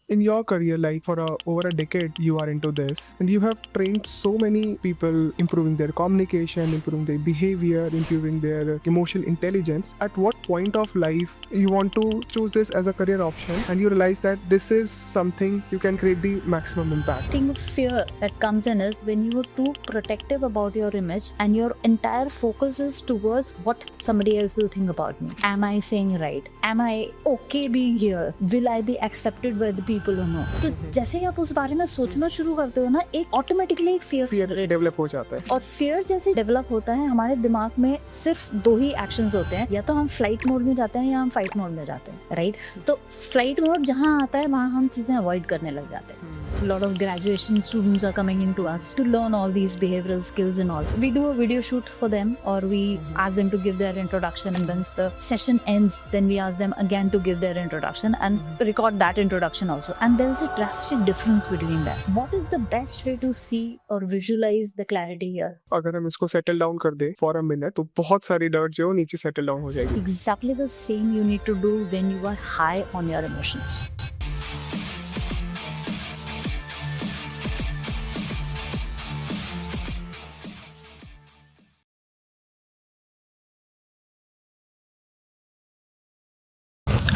in your career, like for over a decade, you are into this, and you have trained so many people improving their communication, improving their behavior, improving their emotional intelligence. At what point of life you want to choose this as a career option, and you realize that this is something you can create the maximum impact? Thing of fear that comes in is when you are too protective about your image and your entire focus is towards what somebody else will think about me. Am I saying right? Am I okay being here? Will I be accepted by the people or no? तो जैसे ही आप उस बारे में सोचना शुरू करते हो ना, एक ऑटोमेटिकली एक फियर डेवलप हो जाता है, और फियर जैसे डेवलप होता है हमारे दिमाग में सिर्फ दो ही एक्शंस होते हैं, या तो हम फ्लाइट मोड में जाते हैं या हम फाइट मोड में जाते हैं, राइट? तो फ्लाइट मोड जहाँ आता है वहाँ हम चीजें अवॉइड करने लग जाते हैं. A lot of graduation students are coming into us to learn all these behavioral skills and all. We do a video shoot for them, or we ask them to give their introduction, and once the session ends, then we ask them again to give their introduction and record that introduction also. And there is a drastic difference between that. What is the best way to see or visualize the clarity here? अगर हम इसको settle down कर दे for a minute, तो बहुत सारी dirt जो है नीचे सेटल डाउन हो जाएगी. Exactly the same you need to do when you are high on your emotions.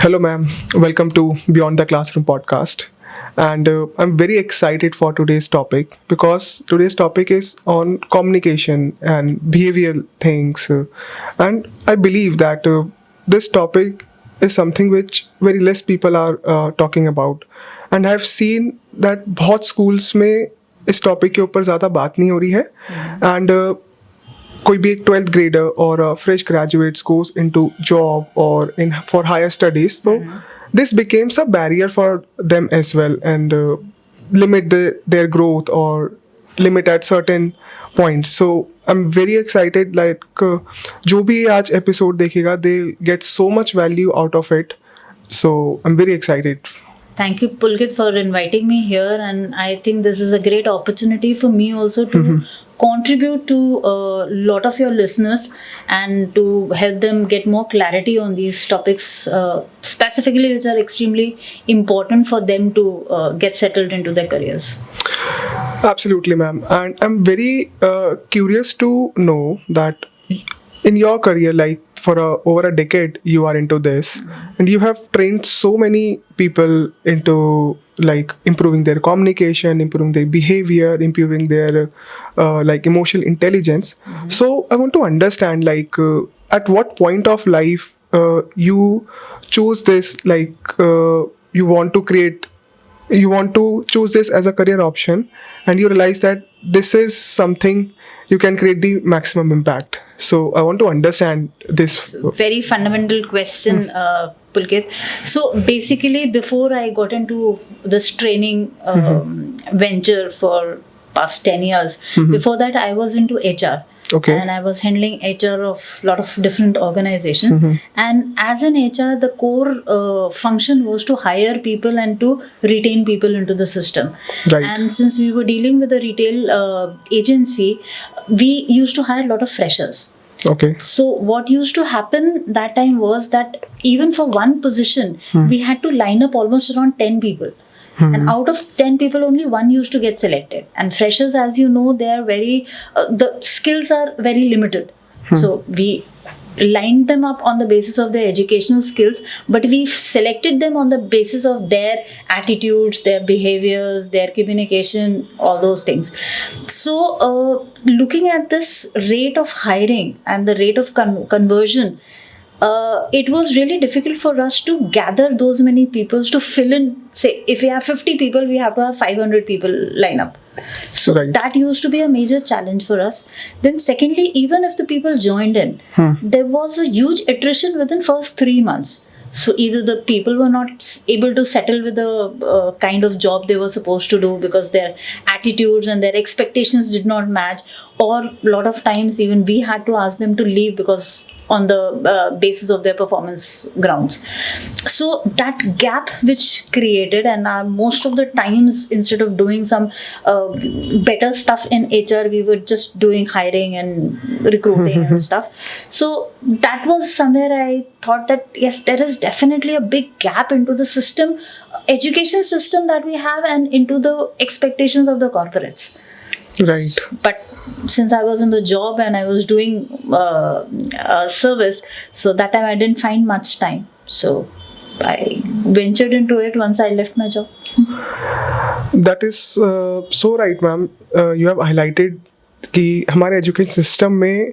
Hello, ma'am. Welcome to Beyond the Classroom podcast. And I'm very excited for today's topic because today's topic is on communication and behavioral things. And I believe that this topic is something which very less people are talking about. And I've seen that बहुत schools में इस topic के ऊपर ज़्यादा बात नहीं हो रही है. एंड कोई भी एक 12th grader or fresh graduates goes into job or in for higher studies, so this becomes a barrier for them as well, and limit their growth or limit at certain points. So I'm very excited, like जो भी आज episode देखेगा, they'll get so much value out of it. So I'm very excited. Thank you, Pulkit, for inviting me here, and I think this is a great opportunity for me also to contribute to a lot of your listeners and to help them get more clarity on these topics, specifically which are extremely important for them to get settled into their careers. Absolutely, ma'am. And I'm very curious to know that in your career, like for over a decade, you are into this, and you have trained so many people into like improving their communication, improving their behavior, improving their like emotional intelligence. So I want to understand, like at what point of life you choose this, like you want to choose this as a career option, and you realize that this is something you can create the maximum impact. So I want to understand this. Very fundamental question, Pulkit. So basically, before I got into this training venture for past 10 years, before that I was into HR. Okay. And I was handling HR of a lot of different organizations. And as an HR, the core function was to hire people and to retain people into the system. Right. And since we were dealing with a retail agency, we used to hire a lot of freshers. Okay. So what used to happen that time was that even for one position, we had to line up almost around 10 people. And out of 10 people, only one used to get selected. And freshers, as you know, they are very, the skills are very limited. So we lined them up on the basis of their educational skills, but we selected them on the basis of their attitudes, their behaviors, their communication, all those things. So looking at this rate of hiring and the rate of conversion, it was really difficult for us to gather those many people to fill in. Say, if we have 50 people, we have to have 500 people line up. So Right. that used to be a major challenge for us. Then secondly, even if the people joined in, there was a huge attrition within first 3 months. So either the people were not able to settle with the kind of job they were supposed to do because their attitudes and their expectations did not match, or a lot of times even we had to ask them to leave because on the basis of their performance grounds. So that gap which created, and most of the times instead of doing some better stuff in HR, we were just doing hiring and recruiting and stuff. So that was somewhere I thought that yes, there is definitely a big gap into the system, education system that we have, and into the expectations of the corporates. Right. But since I was in the job and I was doing service, so that time I didn't find much time. So I ventured into it once I left my job. That is so right, ma'am. You have highlighted कि हमारे education system में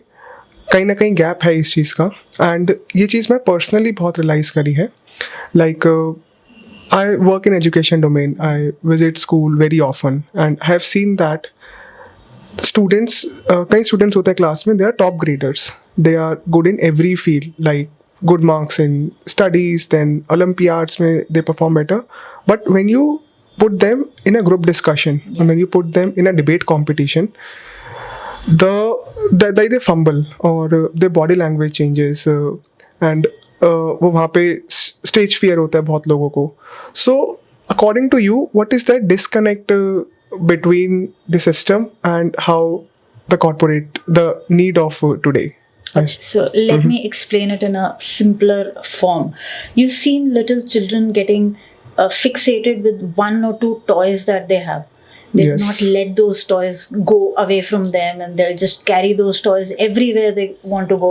कहीं ना कहीं gap है इस चीज़ का, and ये चीज़ मैं पर्सनली बहुत रियलाइज़ करी है. Like I work in education domain, I visit school very often, and I have seen that students, कई स्टूडेंट्स होते हैं क्लास में, they are top graders, they are good in every field, like good marks in studies, then Olympiads में they perform better. But when you put them in a group discussion, and when you put them in a debate competition, they fumble, or their body language changes, and वो वहाँ पे stage fear होता है बहुत लोगों को. So according to you, what is that disconnect between the system and how the need of today? So let me explain it in a simpler form. You've seen little children getting fixated with one or two toys that they have. They'll Yes. not let those toys go away from them, and they'll just carry those toys everywhere they want to go.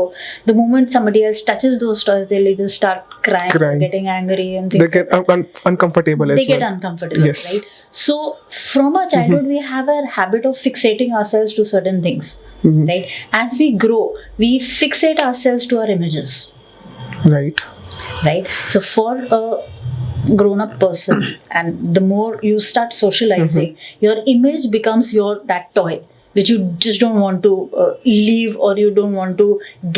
The moment somebody else touches those toys, they'll either start crying. Or getting angry, and They get uncomfortable as they get well. uncomfortable, Yes. right? So from our childhood, we have a habit of fixating ourselves to certain things, right? As we grow, we fixate ourselves to our images, Right. right? So for a grown-up person, and the more you start socializing, your image becomes that toy which you just don't want to leave, or you don't want to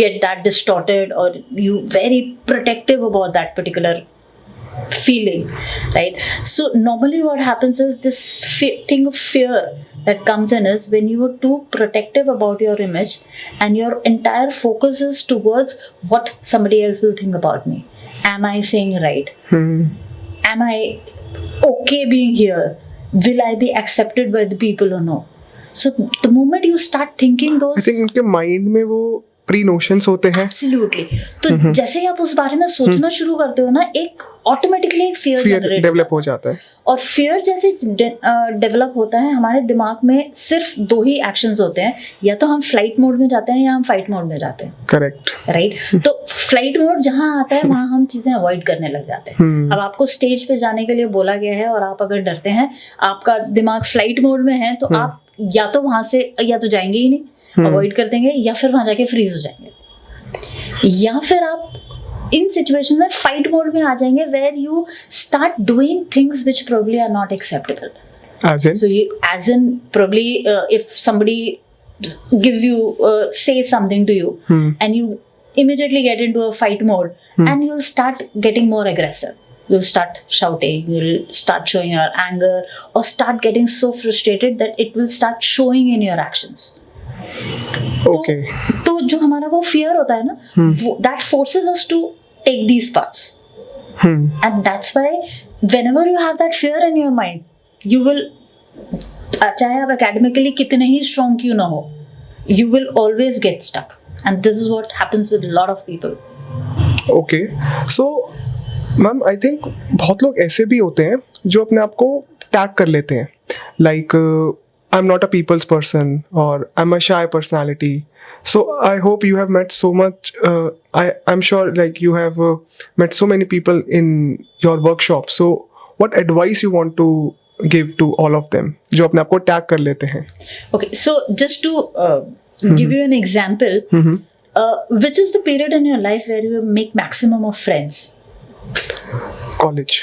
get that distorted, or you very protective about that particular feeling, right? So normally what happens is this thing of fear that comes in is when you are too protective about your image, and your entire focus is towards what somebody else will think about me. Am I saying right? Am I okay being here? Will I be accepted by the people or no? So the moment you start thinking I those, think उनके mind में वो pre notions होते हैं. Absolutely. तो जैसे ही आप उस बारे में सोचना शुरू करते हो ना, एक ऑटोमेटिकली एक फियर फियर डेवलप हो जाता है. और फियर जैसे डेवलप होता है, हमारे दिमाग में सिर्फ दो ही एक्शंस होते हैं, या तो हम फ्लाइट मोड में जाते हैं या हम फाइट मोड में जाते हैं. करेक्ट. राइट. तो फ्लाइट मोड जहाँ आता है वहाँ हम चीजें अवॉइड करने लग जाते हैं. अब आपको स्टेज पे जाने के लिए बोला गया है, और आप अगर डरते हैं, आपका दिमाग फ्लाइट मोड में है, तो आप या तो वहां से या तो जाएंगे ही नहीं, अवॉइड कर देंगे, या फिर वहां जाके फ्रीज हो जाएंगे, या फिर आप इन सिचुएशन में फाइट मोड में आ जाएंगे, where you start doing things which probably are not acceptable. as in probably if somebody gives you says something to you, and you immediately get into a fight mode, and you'll start getting more aggressive. You'll start shouting, you'll start showing your anger, or start getting so frustrated that it will start showing in your actions. Okay. तो जो हमारा वो fear होता है ना, that forces us to take these paths. And that's why whenever you have that fear in your mind, you will, चाहे आप academically कितने ही strong क्यों ना हो, you will always get stuck. And this is what happens with a lot of people. Okay. So ma'am, I think बहुत लोग ऐसे भी होते हैं जो अपने आप को टैग कर लेते हैं, like I am not a peoples person, और I am a shy personality. So I hope you have met so much, I am sure like you have met so many people in your workshop. So what advice you want to give to all of them जो अपने आप को tag कर लेते हैं? Okay, so just to give you an example, which is the period in your life where you make maximum of friends? College.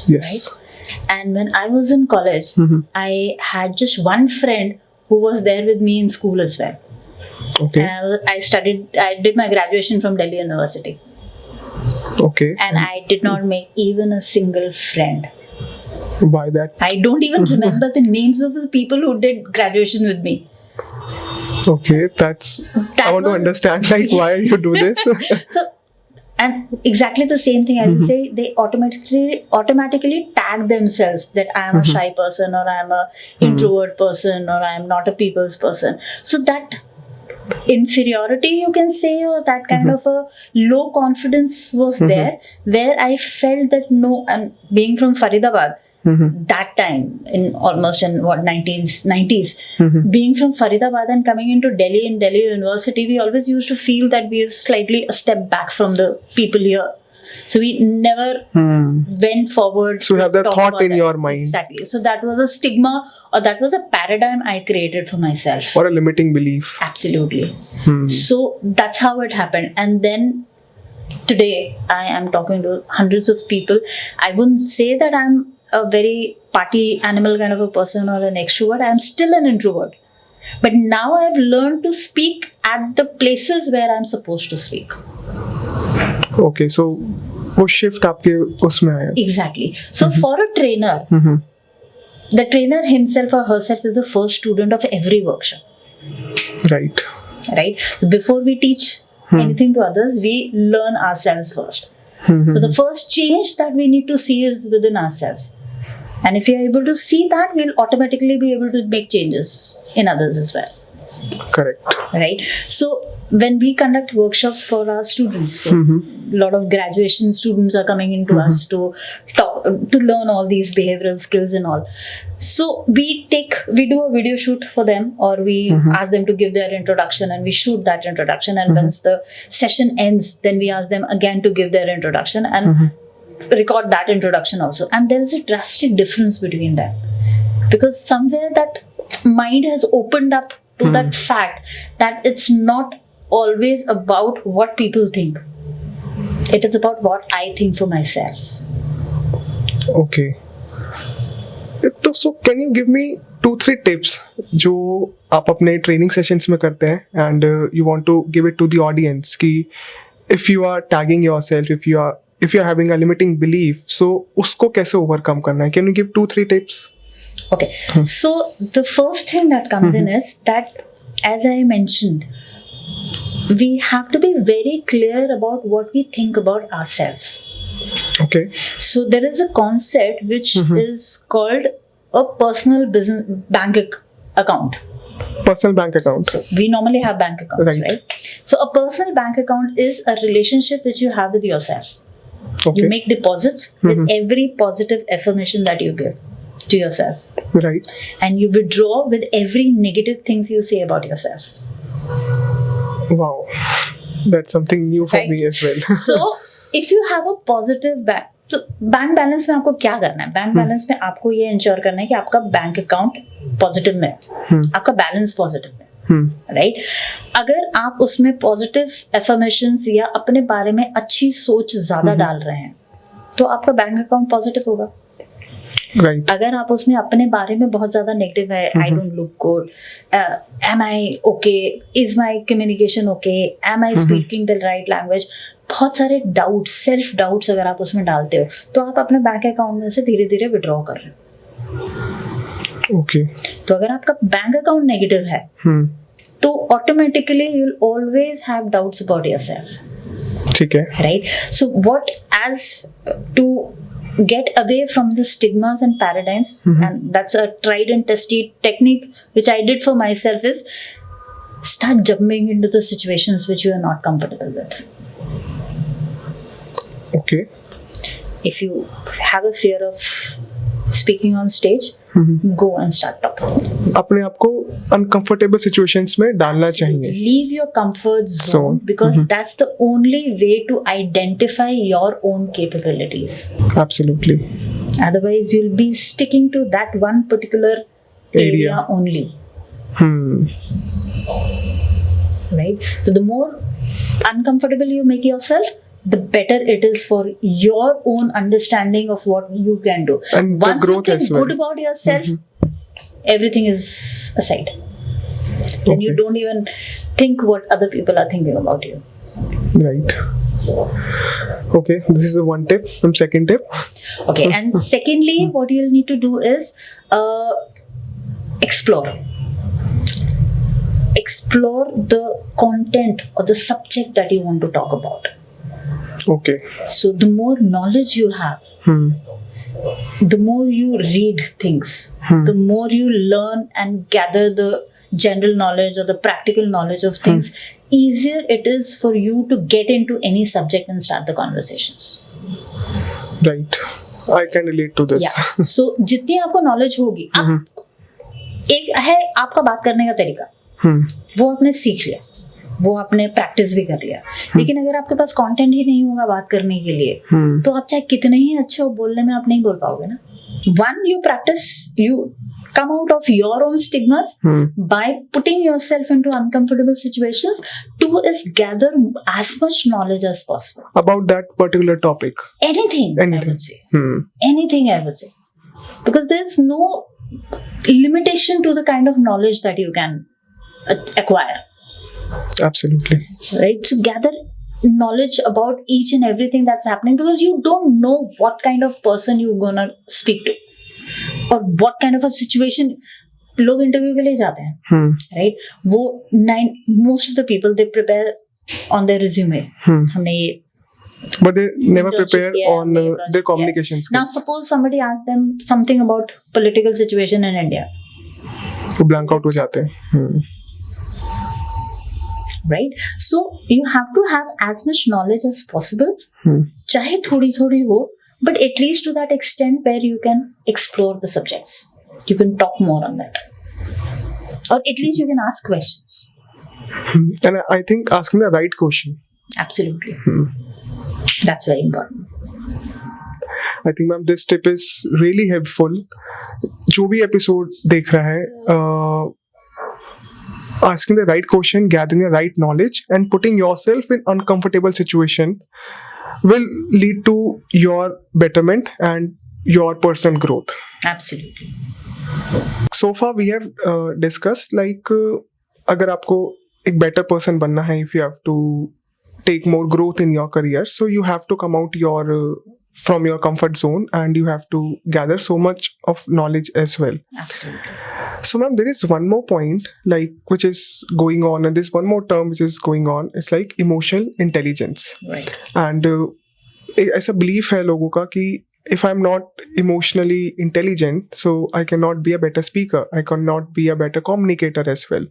Yes. Right? And when I was in college, I had just one friend who was there with me in school as well. Okay. And I did my graduation from Delhi University. Okay. And I did not make even a single friend. Why that? I don't even remember the names of the people who did graduation with me. Okay, I want to understand like why you do this. So, and exactly the same thing as you say, they automatically tag themselves that I am a shy person, or I am a introvert person, or I am not a people's person. So that inferiority, you can say, or that kind of a low confidence was there, where I felt that no, and being from Faridabad, that time in almost in what 90s, being from Faridabad and coming into Delhi, in Delhi University, we always used to feel that we are slightly a step back from the people here. So we never went forward. So you have that talk thought about in that. your mind. Exactly. So that was a stigma, or that was a paradigm I created for myself. Or a limiting belief. Absolutely. So that's how it happened. And then today I am talking to hundreds of people. I wouldn't say that I'm a very party animal kind of a person or an extrovert. I'm still an introvert. But now I've learned to speak at the places where I'm supposed to speak. Okay, so वो shift आपके उसमें आया. Exactly. So for a trainer, the trainer himself or herself is the first student of every workshop. Right. Right? So before we teach anything to others, we learn ourselves first. So the first change that we need to see is within ourselves. And if we are able to see that, we'll automatically be able to make changes in others as well. Correct. Right? So when we conduct workshops for our students, so a lot of graduation students are coming into us to talk, to learn all these behavioral skills and all. So we do a video shoot for them, or we ask them to give their introduction, and we shoot that introduction. And once the session ends, then we ask them again to give their introduction and record that introduction also. And there is a drastic difference between them, because somewhere that mind has opened up to that fact that it's not always about what people think. It is about what I think for myself. Okay. So can you give me 2-3 tips जो आप अपने training sessions में करते हैं, and you want to give it to the audience कि if you are tagging yourself, if you are having a limiting belief, so उसको कैसे overcome करना है? Can you give 2-3 tips? Okay. So the first thing that comes in is that, as I mentioned, we have to be very clear about what we think about ourselves. Okay. So there is a concept which is called a personal business bank account. Personal bank accounts. So we normally have bank accounts, right? So a personal bank account is a relationship which you have with yourself. Okay. You make deposits with every positive affirmation that you give to yourself. Right. And you withdraw with every negative things you say about yourself. Wow. That's something new for Right. me as well. So if you have a positive bank, तो bank balance में आपको क्या करना है? Bank balance में आपको ये ensure करना है कि आपका बैंक अकाउंट पॉजिटिव में है, आपका बैलेंस पॉजिटिव में, राइट? अगर आप उसमें पॉजिटिव एफर्मेशंस या अपने बारे में अच्छी सोच ज्यादा डाल रहे हैं, तो आपका बैंक अकाउंट पॉजिटिव होगा. Right. अगर आप उसमें अपने बारे में बहुत ज्यादा नेगेटिव है, I don't look good, am I okay, is my communication okay, am I speaking the right language, बहुत सारे डाउट्स, सेल्फ डाउट्स अगर आप उसमें डालते हो, तो आप अपने बैंक अकाउंट में से धीरे धीरे विड्रॉ कर रहे हो. Okay. तो अगर आपका बैंक अकाउंट नेगेटिव है, तो automatically you will always have doubts about yourself. ठीक है. Right? So what, as to get away from the stigmas and paradigms, and that's a tried and tested technique which I did for myself, is start jumping into the situations which you are not comfortable with. Okay. If you have a fear of speaking on stage, go and start talking. अपने आप को uncomfortable situations में डालना चाहिए. Leave your comfort zone, because that's the only way to identify your own capabilities. Absolutely. Otherwise, you'll be sticking to that one particular area only. Right? So the more uncomfortable you make yourself, the better it is for your own understanding of what you can do. And the Once growth you think as well. good about yourself, everything is aside. Then you don't even think what other people are thinking about you. Right. Okay, this is the one tip. Second tip. Okay, and secondly, what you'll need to do is explore. explore the content or the subject that you want to talk about. Okay. So the more knowledge you have, the more you read things, the more you learn and gather the general knowledge or the practical knowledge of things, easier it is for you to get into any subject and start the conversations. Right. I can relate to this. Yeah. So जितनी आपको knowledge होगी, आप एक है आपका बात करने का तरीका, वो आपने सीख लिया, वो आपने प्रैक्टिस भी कर लिया, लेकिन अगर आपके पास कंटेंट ही नहीं होगा बात करने के लिए, तो आप चाहे कितने ही अच्छे हो बोलने में, आप नहीं बोल पाओगे ना. One, you practice, you come out of your own stigmas by putting yourself into uncomfortable situations. Two is gather as much knowledge as possible About that particular topic. Anything. I Anything. would say. Anything, I would say, because there's no limitation to the kind of knowledge that you can acquire. Absolutely. Right? So gather knowledge about each and everything that's happening, because you don't know what kind of person you're gonna speak to or what kind of a situation. लोग interview के लिए जाते हैं, right? वो most of the people they prepare on their resume. हमने ये But they never prepare on their communication skills. Now suppose somebody asks them something about political situation in India, वो blank out हो जाते हैं. right? So you have to have as much knowledge as possible, चाहे थोड़ी थोड़ी हो, but at least to that extent where you can explore the subjects, you can talk more on that, or at least you can ask questions. And I think asking the right question. Absolutely. That's very important. I think ma'am this tip is really helpful. जो भी episode देख रहा है, asking the right question, gathering the right knowledge, and putting yourself in uncomfortable situation will lead to your betterment and your personal growth. Absolutely. So far we have discussed like अगर आपको एक better person बनना है, if you have to take more growth in your career, so you have to come out from your comfort zone, and you have to gather so much of knowledge as well. Absolutely. So ma'am, there is one more point like which is going on, and there's one more term which is going on. It's like emotional intelligence. Right. And ऐसा belief है लोगों का कि if I'm not emotionally intelligent, so I cannot be a better speaker, I cannot be a better communicator as well.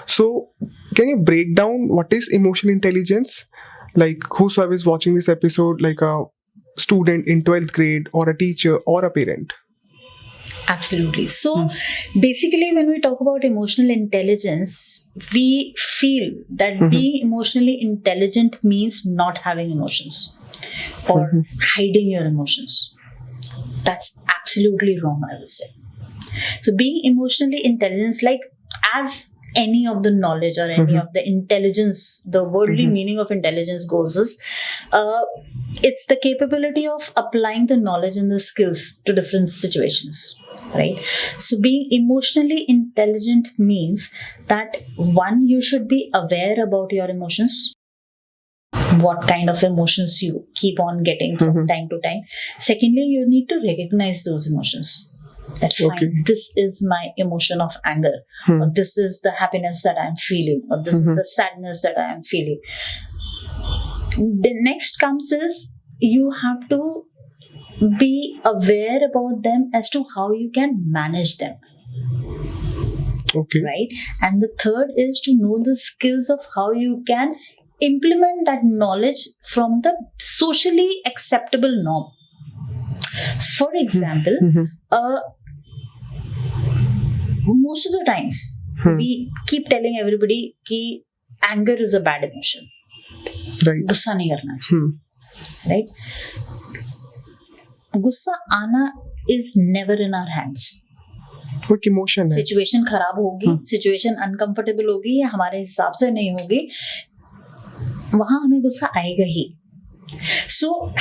So can you break down what is emotional intelligence? Like whosoever is watching this episode, like a student in 12th grade or a teacher or a parent. Absolutely. So basically when we talk about emotional intelligence, we feel that being emotionally intelligent means not having emotions or hiding your emotions. That's absolutely wrong, I would say. So being emotionally intelligent, like as any of the knowledge or any of the intelligence, the worldly meaning of intelligence goes is, it's the capability of applying the knowledge and the skills to different situations, right? So being emotionally intelligent means that one, you should be aware about your emotions, what kind of emotions you keep on getting from time to time. Secondly, you need to recognize those emotions. That fine, this is my emotion of anger, or this is the happiness that I am feeling, or this is the sadness that I am feeling. The next comes is you have to be aware about them as to how you can manage them. Okay. Right? And the third is to know the skills of how you can implement that knowledge from the socially acceptable norm. So for example, most of the times we keep telling everybody that anger is a bad emotion. Right. गुस्सा नहीं करना चाहिए. Right? गुस्सा आना is never in our hands. वो एक emotion है. Situation खराब होगी, सिचुएशन अनकंफर्टेबल होगी या हमारे हिसाब से नहीं होगी, वहां हमें गुस्सा आएगा ही. So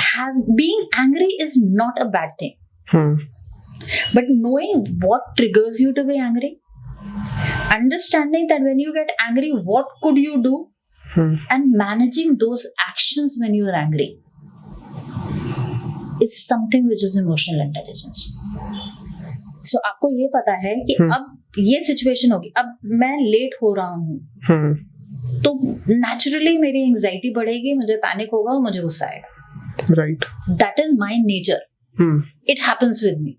being angry is not a bad thing. But knowing what triggers you to be angry, understanding that when you get angry, what could you do, and managing those actions when you are angry is something which is emotional intelligence. सो आपको ये पता है कि अब ये situation होगी, अब मैं लेट हो रहा हूँ, तो नेचुरली मेरी एंजाइटी बढ़ेगी, मुझे पैनिक होगा और मुझे गुस्सा आएगा. Right. That is my nature. It happens with me.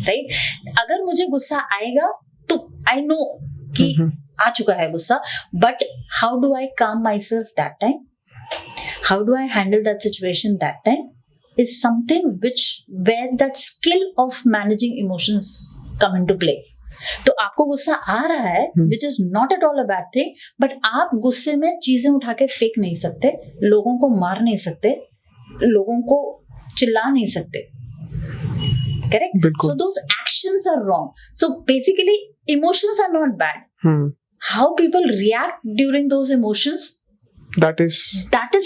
Right. अगर मुझे गुस्सा आएगा तो आई नो कि आ चुका है गुस्सा, बट हाउ डू आई काम my self that time, how do I handle that situation that time is something where that skill of managing emotions come into play. तो आपको गुस्सा आ रहा है, which is not at all a bad thing, but आप गुस्से में चीजें उठा के फेंक नहीं सकते, लोगों को मार नहीं सकते, लोगों को चिल्ला नहीं सकते. Correct? So those actions are wrong. So basically emotions are not bad. How people react during those emotions, that is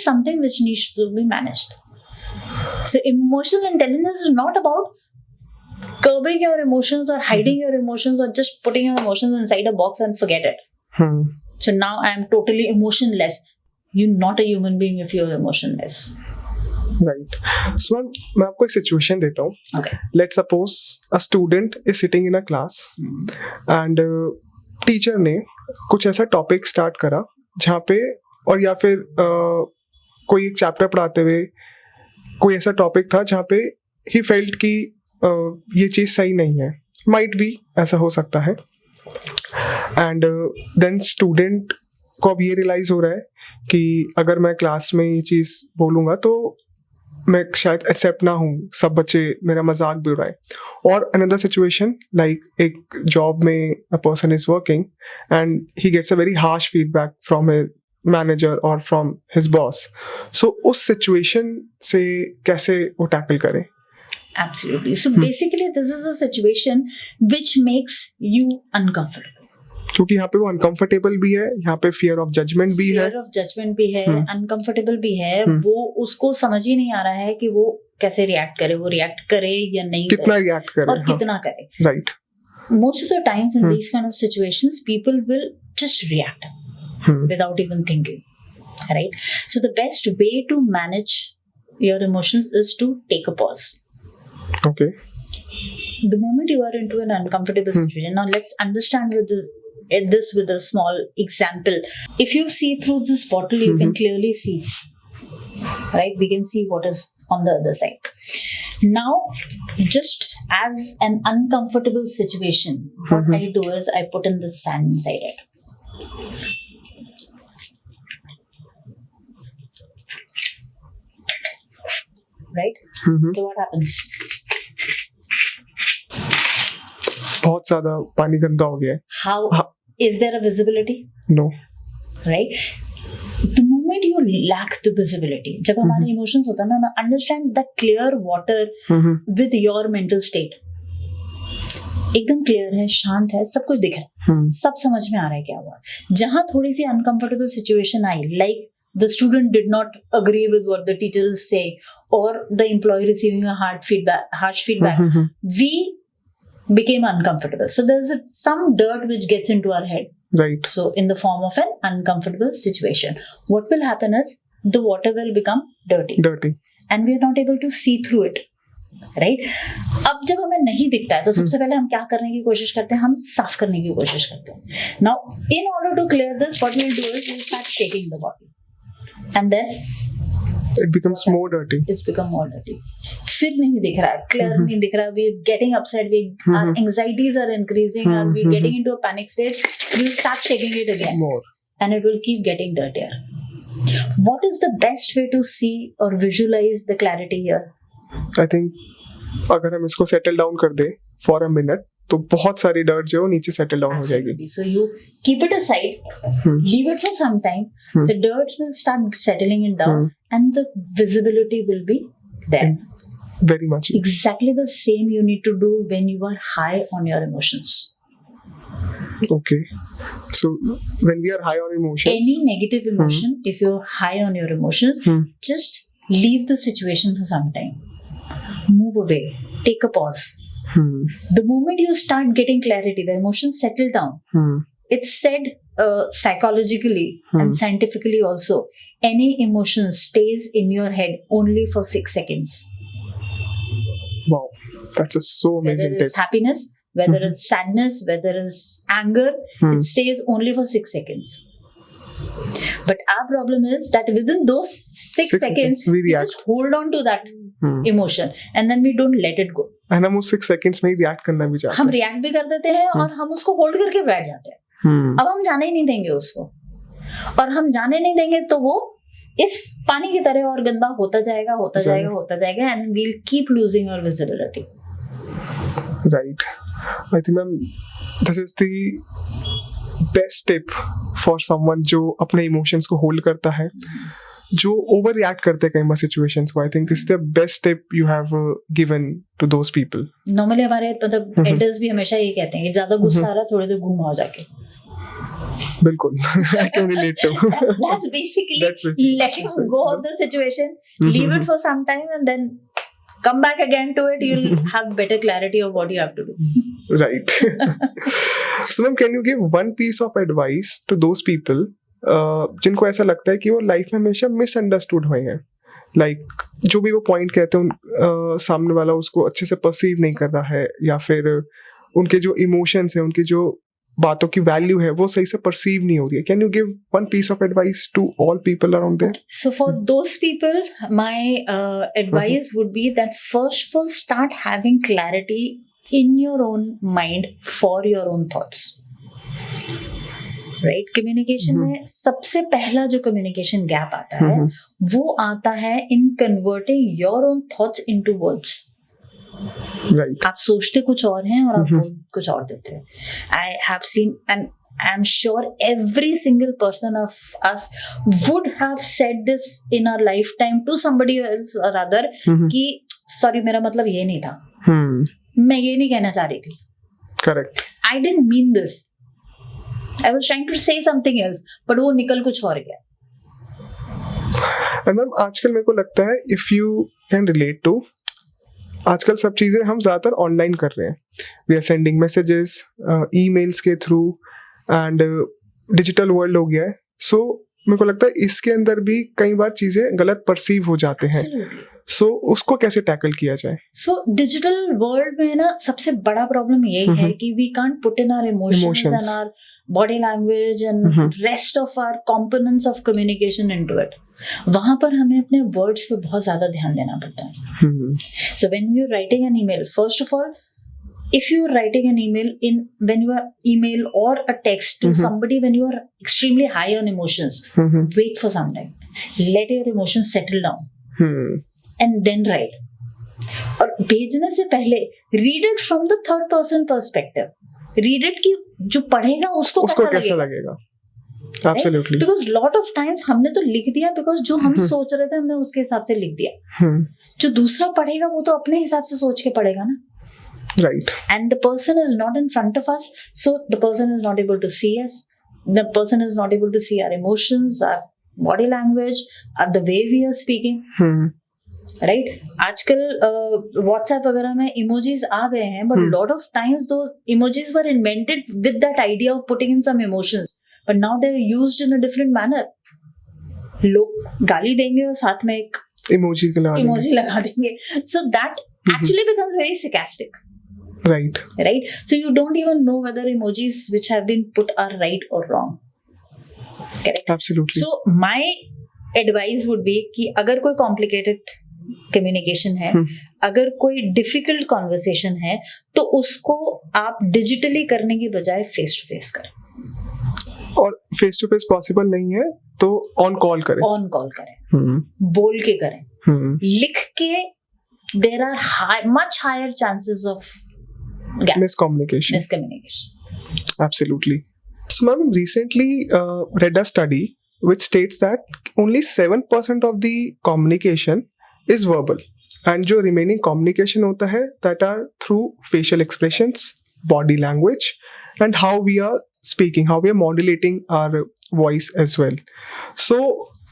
something which needs to be managed. So emotional intelligence is not about curbing your emotions or hiding your emotions or just putting your emotions inside a box and forget it. So now I am totally emotionless. You're not a human being if you're emotionless. Right. So मैं आपको एक situation देता हूँ. Okay. Let's suppose a student is sitting in a class and teacher ने कुछ ऐसा topic start करा जहाँ पे, और या फिर कोई एक चैप्टर पढ़ाते हुए कोई ऐसा टॉपिक था जहाँ पे ही फेल्ट कि ये चीज़ सही नहीं है. माइट बी ऐसा हो सकता है. एंड देन स्टूडेंट को अब ये रियलाइज हो रहा है कि अगर मैं क्लास में ये चीज़ बोलूँगा तो मैं शायद एक्सेप्ट ना हूँ, सब बच्चे मेरा मजाक भी उड़ाए. और अनदर सिचुएशन लाइक एक जॉब में a person is working and he gets a very harsh feedback from a manager और फ्रॉम हिज बॉस. सो उस सिचुएशन से कैसे वो टैकल करें? Absolutely. So basically this is a situation which makes you uncomfortable. क्योंकि यहाँ पे वो अनकंफर्टेबल भी है, यहाँ पे फियर ऑफ जजमेंट भी है, फियर ऑफ जजमेंट भी है, अनकंफर्टेबल भी है. वो उसको समझ ही नहीं आ रहा है कि वो कैसे रिएक्ट करे, वो रिएक्ट करे या नहीं, कितना रिएक्ट करे और कितना करे. Right. Most of the times in these kind of situations people will just react without even thinking, right? So the best way to manage your emotions is to take a pause. Okay. The moment you are into an uncomfortable situation, now let's understand this with a small example. If you see through this bottle, you can clearly see, right? We can see what is on the other side. Now, just as an uncomfortable situation, what I do is I put in the sand inside it. Right? So what happens? बहुत ज्यादा पानी गंदा हो गया है. How is there a visibility? No. Right? The moment you lack the visibility, जब हमारे emotions होता है ना, understand that clear water with your mental state. एकदम क्लियर है, शांत है, सब कुछ दिख रहा है, सब समझ में आ रहा है क्या हुआ. जहां थोड़ी सी अनकंफर्टेबल सिचुएशन आई, like the student did not agree with what the teacher is saying, or the employee receiving a harsh feedback, we became uncomfortable. So there's some dirt which gets into our head. Right. So in the form of an uncomfortable situation, what will happen is the water will become dirty. And we are not able to see through it. Right? अब जब हमें नहीं दिखता है तो सबसे पहले हम क्या करने की कोशिश करते हैं? हम साफ करने की कोशिश करते हैं. Now, in order to clear this, what we'll do is we'll start shaking the bottle. And then it becomes more dirty. It's become more dirty. फिर नहीं दिख रहा है, clear नहीं दिख रहा है. We're getting upset. Our anxieties are increasing. Are we getting into a panic stage? We'll start shaking it again. More. And it will keep getting dirtier. What is the best way to see or visualize the clarity here? I think अगर हम इसको settle down कर दे for a minute, तो बहुत सारी dirt जो नीचे settle down हो जाएगी. So you keep it aside, leave it for some time. The dirt will start settling it down, and the visibility will be there. Very much. Exactly the same you need to do when you are high on your emotions. Okay. So when we are high on emotions, any negative emotion, if you're high on your emotions, just leave the situation for some time. Move away. Take a pause. The moment you start getting clarity, the emotions settle down. It's said psychologically and scientifically also, any emotion stays in your head only for 6 seconds. Wow. That's a so Whether amazing it's tip. happiness, whether it's sadness, whether it's anger, it stays only for 6 seconds. But our problem is that within those 6 6 seconds, we we react. just hold on to that emotion and then we don't let it go. And हम उस 6 seconds में ही react करना भी चाहते हम हैं. React भी कर देते हैं और हम उसको होल्ड करके बैठ जाते हैं. अब हम जाने ही नहीं देंगे उसको, और हम जाने नहीं देंगे तो वो इस पानी की तरह और गंदा होता जाएगा and will keep losing our visibility. Right. I think ma'am this is the best tip for someone जो अपने इमोशंस को होल्ड करता है, जो ओवर रिएक्ट करते हैं कई बार सिचुएशंस को. I think this is the best tip you have given to those people. Normally हमारे मतलब एल्डर्स भी हमेशा ये कहते हैं कि ज्यादा गुस्सा आ रहा है थोड़ी देर घूम आओ जाके. बिल्कुल. I can relate to. That's basically letting go of the situation, leave it for some time and then come back again to it. You'll have better clarity of what you have to do. Right. So ma'am, can you give one piece of advice to those people जिनको ऐसा लगता है कि वो life में हमेशा misunderstood हुए हैं, लाइक जो भी वो पॉइंट कहते हैं सामने वाला उसको अच्छे से परसीव नहीं कर रहा है, या फिर उनके जो इमोशंस है, उनकी जो बातों की वैल्यू है वो सही से परसीव नहीं हो रही है. Can you give one piece of advice to all people around there? So for those people, my advice would be that first start having clarity in your own mind for your own thoughts. Right? Communication में सबसे पहला जो communication gap आता है वो आता है in converting your own thoughts into words. Right. आप सोचते कुछ और हैं और आप बोल कुछ और देते हैं. I have seen and I'm sure every single person of us would have said this in our lifetime to somebody else or other कि sorry मेरा मतलब ये नहीं था, मैं ये नहीं कहना चाह रही थी. Correct. I didn't mean this. I was trying to say something else, but वो निकल कुछ और गया. And मैम आजकल मेरे को लगता है if you can relate to, आजकल सब चीज़ें हम ज़्यादातर ऑनलाइन कर रहे हैं. We are sending messages emails के थ्रू एंड डिजिटल वर्ल्ड हो गया है. सो मेरे को लगता है इसके अंदर भी कई बार चीज़ें गलत परसीव हो जाते हैं. सो उसको कैसे टैकल किया जाए? सो डिजिटल वर्ल्ड में ना सबसे बड़ा प्रॉब्लम यही है कि we can't put in our emotions and our body language and rest of our components of communication into it. वहां पर हमें अपने वर्ड्स पे बहुत ज्यादा ध्यान देना पड़ता है. So when you are writing an email, first of all if you are writing an email when you are email or a text to somebody when you are extremely high on emotions, wait for some time, let your emotions settle down and then write. और भेजने से पहले read it from the third person perspective. Read it कि जो पढ़ेगा उसको कैसा लगेगा. Absolutely. Because lot of times हमने तो लिख दिया because जो हम सोच रहे थे हमने उसके हिसाब से लिख दिया. जो दूसरा पढ़ेगा वो तो अपने हिसाब से सोच के पढ़ेगा ना. Right. And the person is not in front of us, so the person is not able to see us. The person is not able to see our emotions, our body language, the way we are speaking. Right? आजकल WhatsApp वगैरह में emojis आ गए हैं, but lot of times those emojis were invented with that idea of putting in some emotions, but now they are used in a different manner. लोग गाली देंगे और साथ में एक emoji लगा देंगे. So that actually becomes very sarcastic. Right. Right? So you don't even know whether emojis which have been put are right or wrong. Correct? Absolutely. So my advice would be कि अगर कोई complicated communication है, अगर कोई difficult conversation है, तो उसको आप digitally करने की बजाय face to face करें. और face to face possible नहीं है तो on call करें. On call करें. बोल के करें. लिख के there are much higher chances of miscommunication. Absolutely. So ma'am, recently read a study which states that only 7% of the communication is verbal, and जो remaining communication होता है that are through facial expressions, body language, and how we are speaking, how we are modulating our voice as well. So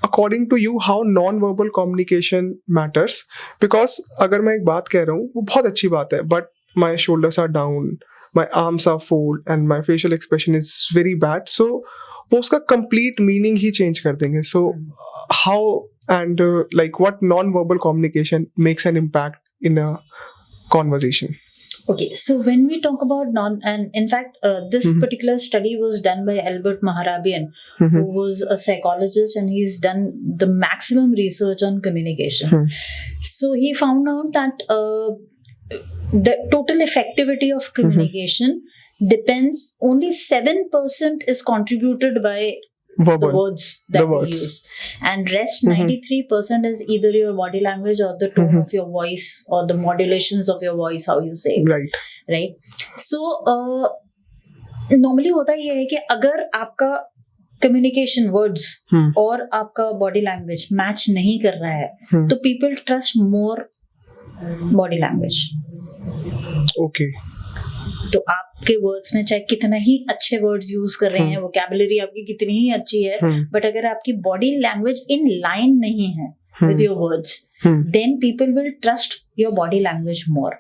according to you, how non-verbal communication matters? Because अगर मैं एक बात कह रहा हूँ वो बहुत अच्छी बात है, but my shoulders are down, my arms are folded, and my facial expression is very bad. So वो उसका complete meaning ही change कर देंगे. So how and like what non-verbal communication makes an impact in a conversation. Okay, so when we talk about and in fact, this particular study was done by Albert Maharabian, who was a psychologist, and he's done the maximum research on communication. So he found out that the total effectivity of communication depends, only 7% is contributed by the words that we use, and rest 93% is either your body language or the tone of your voice or the modulations of your voice, how you say it. Right. So normally होता ये है कि अगर आपका communication words और आपका body language match नहीं कर रहा है, तो people trust more body language. Okay. तो आपके वर्ड्स में चाहे कितना ही अच्छे वर्ड्स यूज कर रहे हैं, वोकैबुलरी आपकी कितनी ही अच्छी है, बट अगर आपकी बॉडी लैंग्वेज इन लाइन नहीं है with your words, then people will trust your body language more.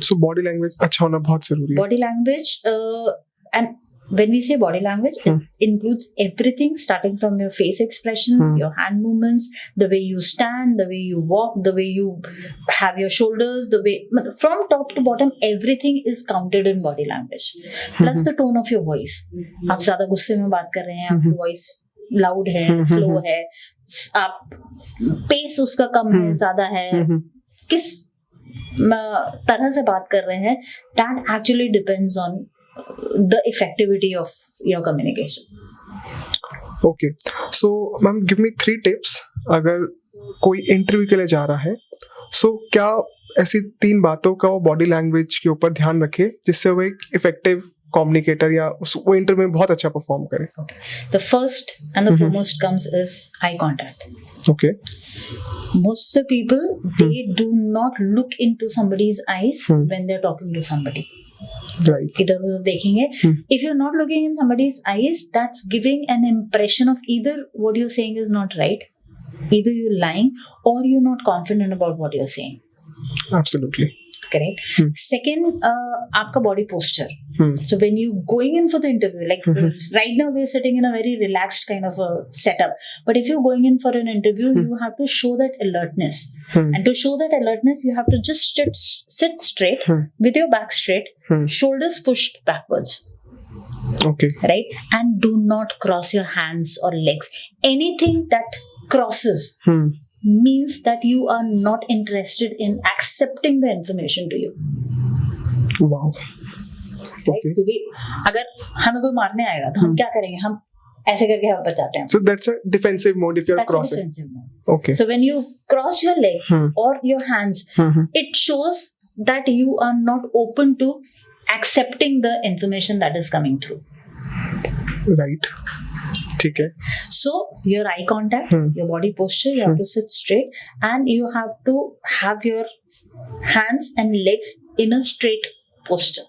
So body language अच्छा होना बहुत जरूरी है. Body language, and when we say body language, it includes everything, starting from your face expressions, your hand movements, the way you stand, the way you walk, the way you have your shoulders, the way, from top to bottom, everything is counted in body language. Plus the tone of your voice. आप ज्यादा गुस्से में बात कर रहे हैं, आपकी voice loud है, स्लो है, आप पेस उसका कम है, ज्यादा है, किस तरह से बात कर रहे हैं, that actually depends on the effectivity of your communication. Okay, so ma'am, give me 3 tips. अगर कोई इंटरव्यू के लिए जा रहा है, so क्या ऐसी 3 बातों का वो बॉडी लैंग्वेज के ऊपर ध्यान रखे जिससे वो एक इफेक्टिव कम्युनिकेटर या वो इंटरव्यू में बहुत अच्छा परफॉर्म करे? Okay. The first and the foremost comes is eye contact. Okay. Most of the people, they do not look into somebody's eyes when they're talking to somebody. Right. इधर उधर देखेंगे. If you're not looking in somebody's eyes, that's giving an impression of either what you're saying is not right, either you're lying, or you're not confident about what you're saying. Absolutely. Correct. Second, आपका body posture. So when you going in for the interview, like right now we're sitting in a very relaxed kind of a setup, but if you're going in for an interview, you have to show that alertness, and to show that alertness, you have to just sit straight with your back straight, shoulders pushed backwards. Okay. Right, and do not cross your hands or legs. Anything that crosses means that you are not interested in accepting the information to you. Wow. Okay. क्योंकि अगर हमें कोई मारने आएगा तो हम क्या करेंगे, हम ऐसे करके हम बचाते हैं. So that's a defensive mode if you're That's crossing. a defensive mode. Okay. So when you cross your legs or your hands, it shows that you are not open to accepting the information that is coming through. Right. ठीक है. So your eye contact, your body posture, you have to sit straight, and you have to have your hands and legs in a straight posture.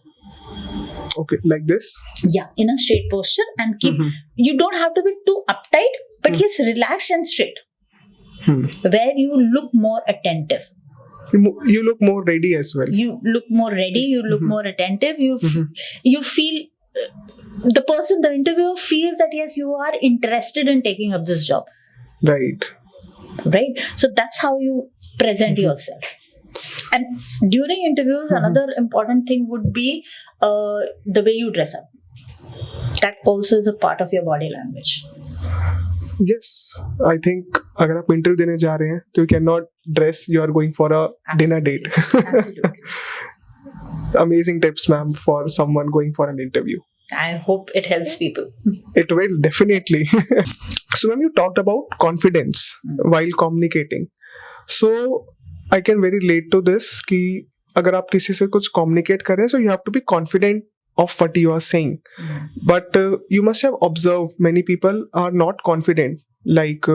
Okay, like this? Yeah, in a straight posture, and keep. You don't have to be too uptight, but yes, relaxed and straight. Where you look more attentive. You look more ready as well. You look more ready. You look more attentive. You feel. The person, the interviewer feels that yes, you are interested in taking up this job. Right. Right. So that's how you present yourself. And during interviews, another important thing would be the way you dress up. That also is a part of your body language. Yes, I think अगर आप interview देने जा रहे हैं तो you cannot dress. You are going for a dinner date. Absolutely. Amazing tips, ma'am, for someone going for an interview. I hope it helps people. It will definitely. So when you talked about confidence while communicating, so I can very relate to this कि अगर आप किसी से कुछ communicate कर रहे हैं, so you have to be confident of what you are saying. But you must have observed many people are not confident, like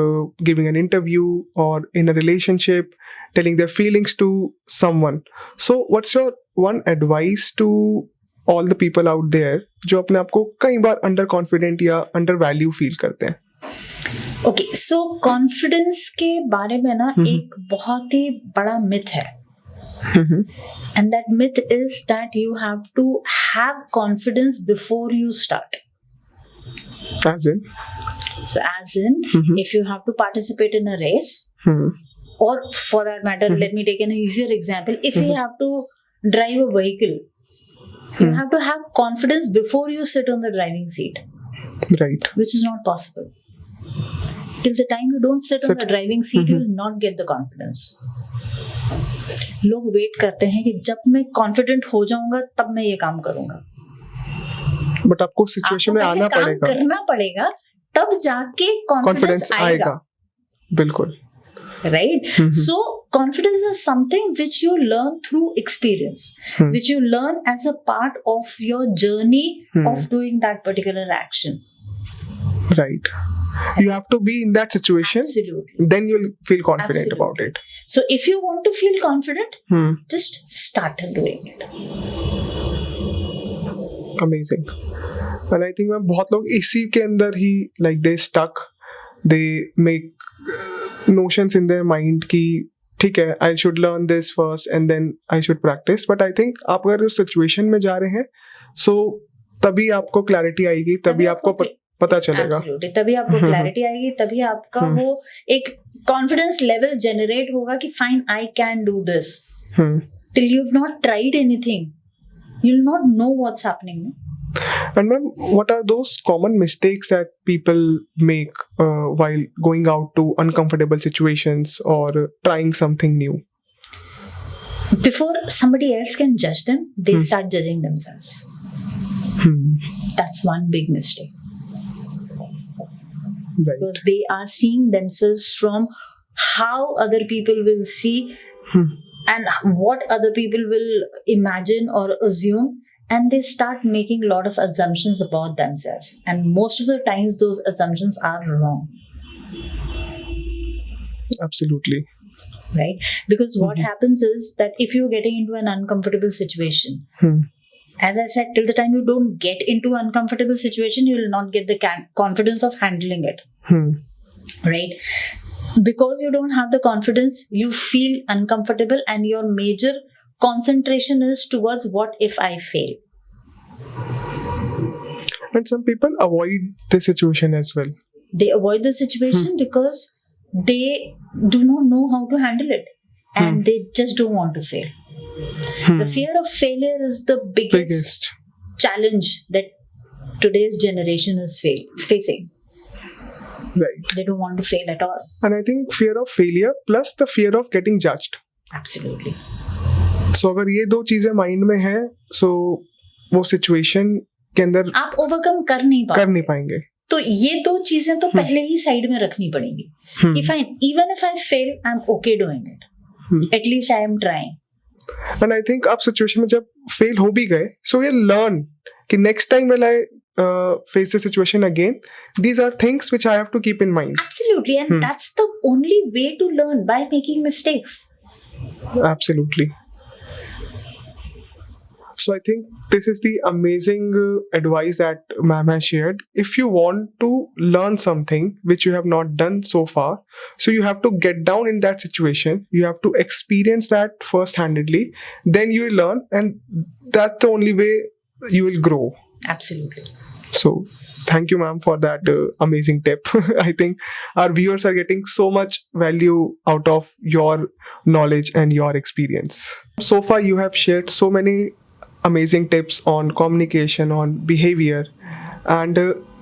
giving an interview or in a relationship, telling their feelings to someone. So what's your one advice to all the people out there जो अपने आप को कई बार under confident या under value feel करते हैं? Okay, सो confidence के बारे में ना एक बहुत ही बड़ा मिथ है, and that myth is that you have to have confidence before you start. As in? So as in, if you have to participate in a race, or for that matter, let me take an easier example. If you have to drive a vehicle, you have to have confidence before you sit on the driving seat, Right. which is not possible. Till the time you don't sit on the driving seat, you will not get the confidence. लोग wait करते हैं कि जब मैं confident हो जाऊंगा तब मैं ये काम करूंगा. बट आपको सिचुएशन में आना काम पड़ेगा, करना पड़ेगा, तब जाके कॉन्फिडेंस आएगा. बिल्कुल. Right? So confidence is something which you learn through experience, which you learn as a part of your journey of doing that particular action. Right. You have to be in that situation. Absolutely. Then you'll feel confident Absolutely. about it. So if you want to feel confident, just start doing it. Amazing. And I think मैं बहुत लोग इसी के अंदर ही like they stuck, they make notions in their mind कि ठीक है I should learn this first and then I should practice. But I think आप अगर उस situation में जा रहे हैं, so तभी आपको clarity आएगी, तभी आपको पता चलेगा. Absolutely. तभी आपको clarity आएगी, तभी आपका वो एक confidence level generate होगा कि fine, I can do this. Till you've not tried anything, you'll not know what's happening. And ma'am, what are those common mistakes that people make while going out to uncomfortable situations or trying something new? Before somebody else can judge them, they start judging themselves. That's one big mistake. Right. Because they are seeing themselves from how other people will see and what other people will imagine or assume, and they start making a lot of assumptions about themselves, and most of the times those assumptions are wrong. Absolutely. Right? Because what happens is that if you're getting into an uncomfortable situation, as I said, till the time you don't get into an uncomfortable situation, you will not get the confidence of handling it. Right? Because you don't have the confidence, you feel uncomfortable, and your major concentration is towards what if I fail. And some people avoid the situation as well. They avoid the situation because they do not know how to handle it, and they just don't want to fail. The fear of failure is the biggest challenge that today's generation is facing. Right. They don't want to fail at all. And I think fear of failure plus the fear of getting judged. Absolutely. So अगर ये दो चीजें mind में है, so वो situation के अंदर आप ओवरकम कर नहीं पाएंगे. तो ये दो चीजें तो पहले ही साइड में रखनी पड़ेंगी. Even if I fail, I'm okay doing it. At least I am trying. And I think आप सिचुएशन में जब फेल हो भी गए, so you learn कि next time will I face the situation again, these are things which I have to keep in mind. Absolutely. And that's the only way to learn, by making mistakes. Absolutely. So I think this is the amazing advice that ma'am has shared. If you want to learn something which you have not done so far, so you have to get down in that situation. You have to experience that first-handedly. Then you will learn, and that's the only way you will grow. Absolutely. So thank you, ma'am, for that amazing tip. I think our viewers are getting so much value out of your knowledge and your experience. So far, you have shared so many amazing tips on communication, on behavior, and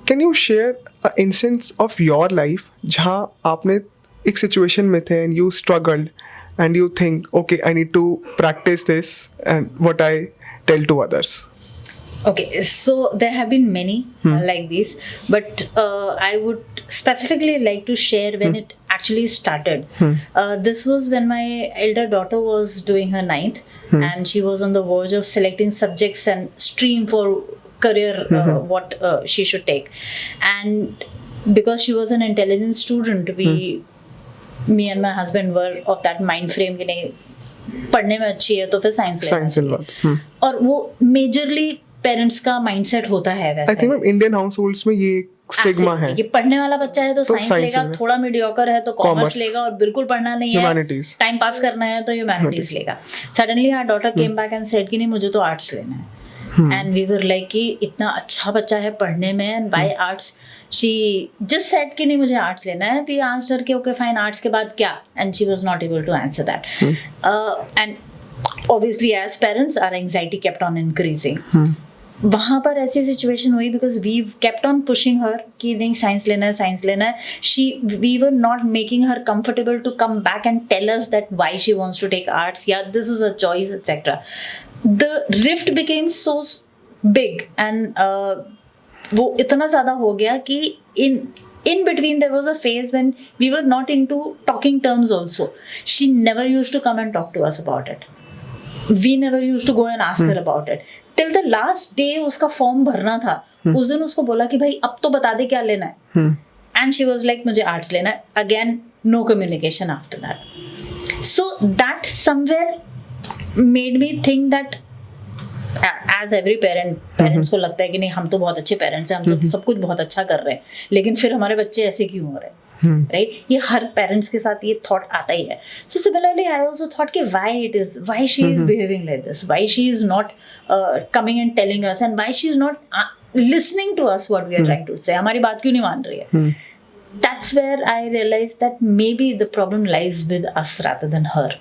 can you share an instance of your life जहाँ आपने एक situation में थे and you struggled and you think, okay, I need to practice this and what I tell to others. Okay, so there have been many like these, but I would specifically like to share when it actually started. This was when my elder daughter was doing her 9th, and she was on the verge of selecting subjects and stream for career, what she should take. And because she was an intelligent student, me and my husband were of that mind frame कि नहीं पढ़ने में अच्छी है तो फिर science लेना. और वो मेजरली पेरेंट्स का माइंडसेट होता है वैसे. आई थिंक इंडियन हाउसहोल्ड्स में ये स्टिग्मा है कि पढ़ने वाला बच्चा है तो साइंस लेगा, थोड़ा मीडियोकर है तो कॉमर्स लेगा, और बिल्कुल पढ़ना नहीं है, टाइम पास करना है तो ह्यूमैनिटीज लेगा. Suddenly our daughter came back and said कि नहीं मुझे तो आर्ट्स लेना है. and we were like कि इतना अच्छा बच्चा है पढ़ने में, and why arts? She just said कि नहीं मुझे आर्ट्स लेना है. We asked her कि okay fine, आर्ट्स के बाद क्या? And she was not able to answer that. And obviously as parents our anxiety kept on increasing. वहाँ पर ऐसी सिचुएशन हुई because we kept on pushing her कि नहीं साइंस लेना है, साइंस लेना है. We were not making her comfortable to come back and tell us that why she wants to take arts या this is a choice etcetera. The rift became so big and वो इतना ज़्यादा हो गया कि in between there was a phase when we were not into talking terms also. She never used to come and talk to us about it. We never used to go and ask her about it. Till the last day उसका form भरना था, उस दिन उसको बोला कि भाई अब तो बता दे क्या लेना है. And she was like मुझे आर्ट्स लेना है. Again no communication after that. So that somewhere made me think that as every parents को लगता है कि नहीं हम तो बहुत अच्छे पेरेंट्स हैं, हम तो सब कुछ बहुत अच्छा कर रहे हैं, लेकिन फिर हमारे बच्चे ऐसे क्यों हो रहे हैं, राइट? ये हर पेरेंट्स के साथ ये थॉट आता ही है. So similarly I also thought कि why she is behaving like this, why she is not coming and telling us, and why she is not listening to us what we are trying to say. हमारी बात क्यों नहीं मान रही है? That's where I realized that maybe the problem lies with us rather than her,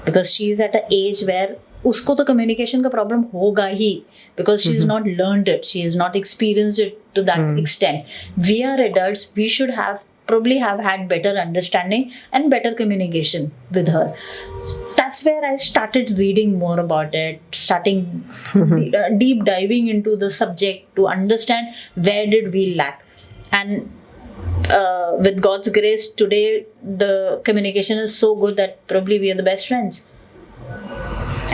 because she is at an age where उसको तो communication का प्रॉब्लम होगा ही, because she is not learned it, she is not experienced it to that extent. We are adults, we should have probably have had better understanding and better communication with her. That's where I started reading more about it, starting deep diving into the subject to understand where did we lack. And with God's grace today the communication is so good that probably we are the best friends.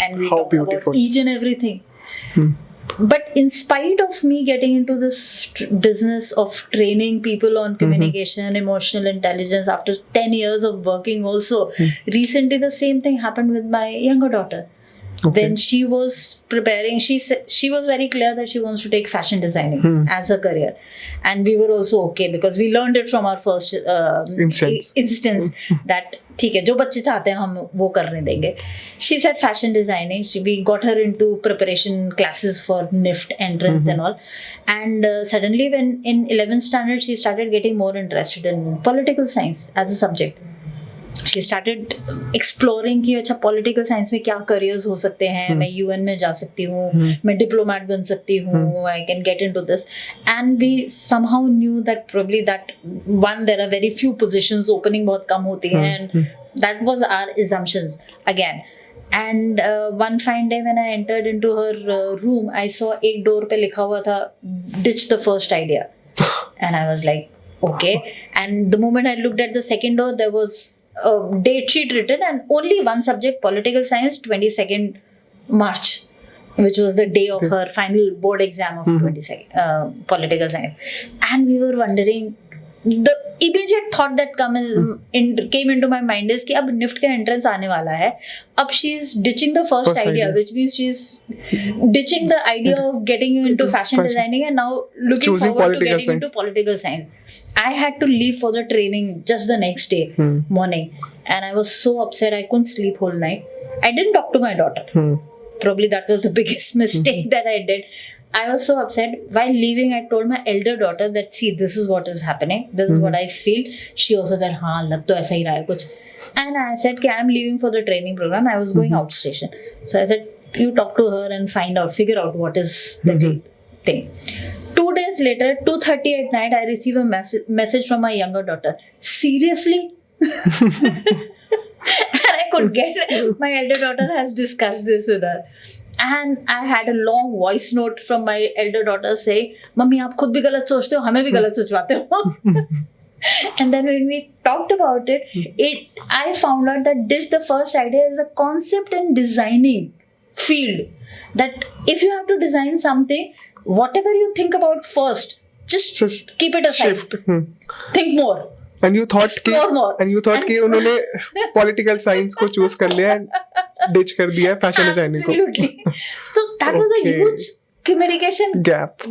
And we talk about each and everything. But in spite of me getting into this business of training people on communication, emotional intelligence, after 10 years of working also, recently the same thing happened with my younger daughter. When she was preparing, she was very clear that she wants to take fashion designing as a career, and we were also okay because we learned it from our first instance that ठीक है जो बच्चे चाहते हैं हम वो करने देंगे. She said fashion designing. We got her into preparation classes for NIFT entrance and all, and suddenly when in 11th standard she started getting more interested in political science as a subject. She started exploring कि अच्छा political science में क्या careers हो सकते हैं, मैं UN में जा सकती हूँ, मैं डिप्लोमेट बन सकती हूँ, I can get into this. And we somehow knew that probably that one there are very few positions, opening बहुत कम होती हैं, and that was our assumptions again. And one fine day when I entered into her room, I saw एक door पे लिखा हुआ था ditch the first idea. And I was like okay. And the moment I looked at the second door, there was a date sheet written and only one subject, political science, 22nd March, which was the day of her final board exam of 22nd political science. And we were wondering, the immediate thought that came into my mind is कि अब NIFT का entrance आने वाला है, अब she is ditching the first idea, which means she is ditching the idea of getting into fashion designing and now looking forward to getting into political science. I had to leave for the training just the next day morning, and I was so upset. I couldn't sleep whole night. I didn't talk to my daughter. Probably that was the biggest mistake that I did. I was so upset. While leaving, I told my elder daughter that see, this is what is happening. This is what I feel. She also said, हाँ लग तो ऐसा ही रहा है कुछ. And I said कि I am leaving for the training program. I was going outstation. So I said, you talk to her and figure out what is the thing. 2 days later, 2:30 at night, I receive a message from my younger daughter. Seriously? And I could get my elder daughter has discussed this with her. And I had a long voice note from my elder daughter saying, "Mummy, आप खुद भी गलत सोचते हो, हमें भी गलत सोचवाते हो." And then when we talked about it, I found out that this the first idea is a concept in designing field. That if you have to design something, whatever you think about first, just keep it aside. Think more. And you thought कि उन्होंने political science को choose कर लिया and ditch कर दिया fashion designing को. Absolutely. So that was a huge communication gap.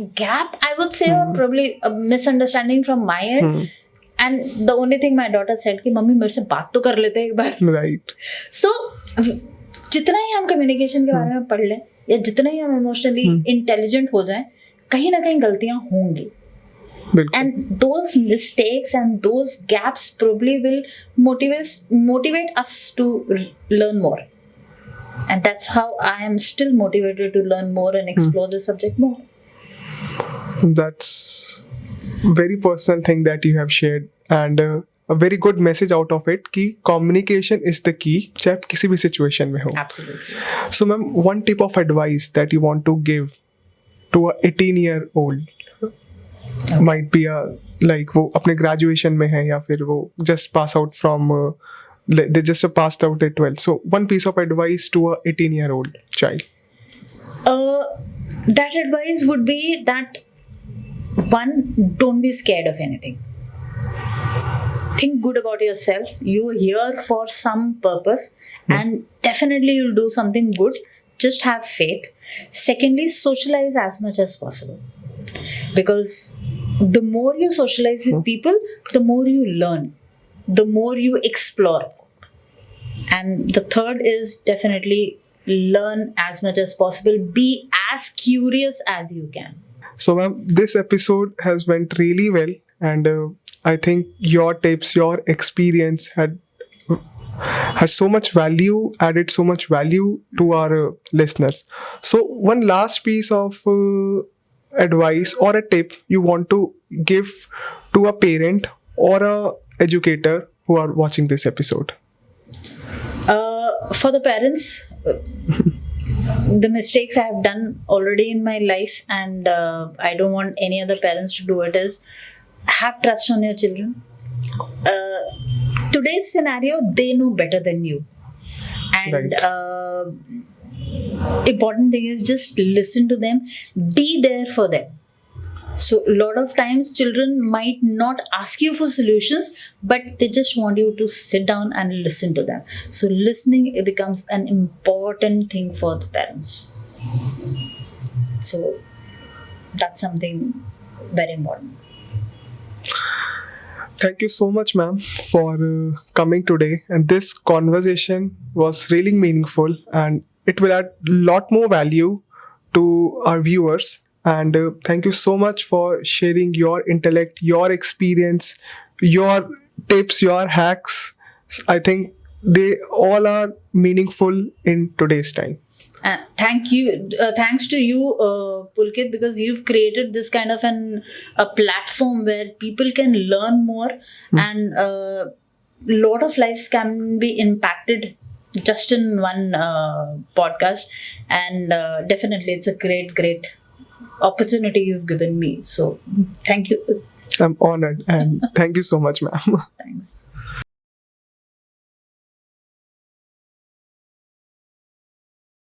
I would say, or probably a misunderstanding from my end. And the only thing my daughter said कि mummy मेरे से बात तो कर लेते हैं एक बार. Right. So जितना ही हम communication के बारे में पढ़ लें, या जितना ही हम इमोशनली इंटेलिजेंट हो जाएं, कहीं ना कहीं गलतियां होंगी. बिल्कुल. And those mistakes and those gaps probably will motivate us to learn more. And that's how I am still motivated to learn more and explore the subject more. That's very personal thing that you have shared, and a very good message out of it कि communication is the key चाहे आप किसी भी situation में हो. Absolutely. So ma'am, one tip of advice that you want to give to a 18-year-old might be a like वो अपने graduation में है या फिर वो just pass out from they just passed out their 12th. So one piece of advice to a 18-year-old child. That advice would be that one, don't be scared of anything. Think good about yourself. You're here for some purpose, and definitely you'll do something good. Just have faith. Secondly, socialize as much as possible, because the more you socialize with people, the more you learn, the more you explore. And the third is definitely learn as much as possible. Be as curious as you can. So ma'am, this episode has went really well, and I think your tips, your experience had so much value, added so much value to our listeners. So one last piece of advice or a tip you want to give to a parent or a educator who are watching this episode? For the parents, the mistakes I have done already in my life, and I don't want any other parents to do it, is have trust on your children. Today's scenario, they know better than you. And important thing is just listen to them, be there for them. So a lot of times children might not ask you for solutions, but they just want you to sit down and listen to them. So listening, it becomes an important thing for the parents. So that's something very important. Thank you so much, ma'am, for coming today. And this conversation was really meaningful, and it will add a lot more value to our viewers. And thank you so much for sharing your intellect, your experience, your tips, your hacks. I think they all are meaningful in today's time. Thank you. Thanks to you, Pulkit, because you've created this kind of a platform where people can learn more, and a lot of lives can be impacted just in one podcast. And definitely, it's a great opportunity you've given me. So, thank you. I'm honored, and thank you so much, ma'am. Thanks.